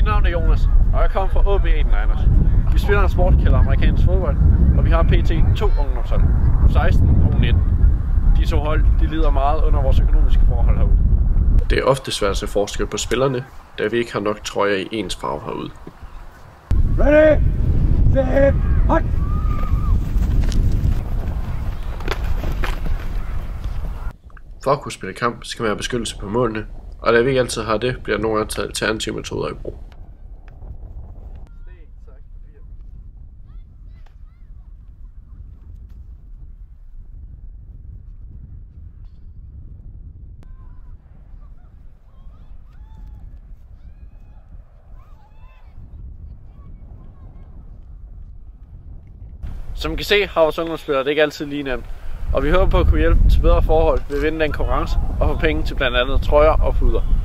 Mit navn er Jonas, og jeg kommer fra AB 89ers. Vi spiller en sport, kaldet amerikansk fodbold, og vi har pt. 2 ungdomshold, 16 og 19. De 2 hold, de lider meget under vores økonomiske forhold herude. Det er ofte svært at se forskel på spillerne, da vi ikke har nok trøjer i ens farve herude. Ready, set, hot! For at kunne spille kamp, skal man have beskyttelse på målene, og da vi ikke altid har det, bliver nogle gange taget alternative metoder i brug. Som I kan se, har vores ungdomsspillere det ikke altid lige nemt, og vi håber på at kunne hjælpe dem til bedre forhold ved at vinde den konkurrence og få penge til blandt andet trøjer og puder.